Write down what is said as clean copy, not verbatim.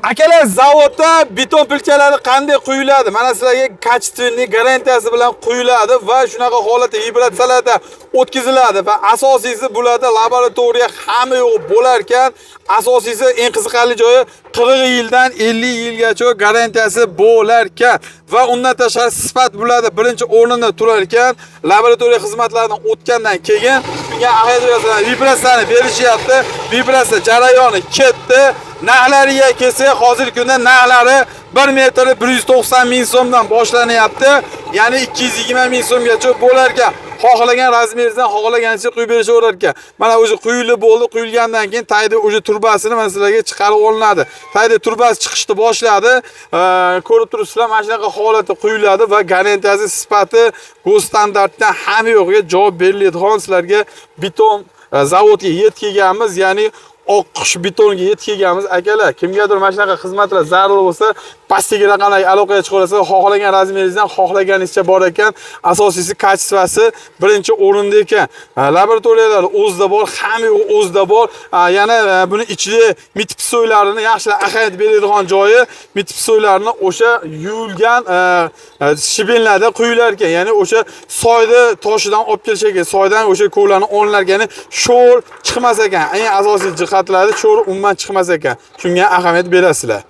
Akalar, zavodda beton pilchalari qanday quyiladi? Mana sizlarga kачественный garantiyasi bilan quyiladi va shunaqa holatda vibratsiyalarda o'tkaziladi va asosiysi bularda laboratoriya hamma yo'q bo'lar ekan. Asosiysi eng qiziqarli joyi 40 yildan 50 yilgacha garantiyasi bo'lar ekan va undan tashqari sifat bo'ladi. Birinchi o'rinda turar ekan. Laboratoriya xizmatlaridan o'tgandan keyin bunga ahamiyat vibratsiyani berishyapti. Vibratsiya jarayoni ketdi. Narxlariga kelsak, hozirgi kunda narxlari 1 metri 190 ming so'mdan boshlanyapti. Ya'ni 220 ming so'mgacha bo'lar ekan. Xohlagan razmeringizdan xohlaganicha quyib berishaverar ekan. Mana o'zi quyilib bo'ldi, quyilgandan keyin tayda o'zi turbasini mana sizlarga chiqarib olinadi. Tayda turbasi chiqishni boshladi. Ko'rib turibsizlar, mana shunaqa holatda quyiladi va garantiyasi sifati go'z standartdan hamma yo'g'iga javob beriladigan sizlarga beton zavodga yetkazganmiz, ya'ni oqqush betoniga yetkazganmiz. Akalar, kimgadir mana shunaqa xizmatlar zarur bo'lsa, pastdagi raqamlarga aloqaga chiqa olasiz. Xohlagan razmeringizdan xohlaganingizcha bor ekan. Asosiysi kачествоsi birinchi o'rinda ekan. Laboratoriyalar o'zida bor, hamma o'zida bor. Yana buni ichida mitpsoylarini yaxshilab ahamiyat beradigan joyi mitpsoylarini o'sha yuvilgan shibenlarda quyilar ekan. Ya'ni o'sha soyda toshidan olib kelish ekan. Soydan o'sha ko'llarni olinlar ekan. Sho'r chiqmas ekan. Eng asosiy jihatlari sho'r umuman chiqmas ekan. Shunga ahamiyat berasizlar.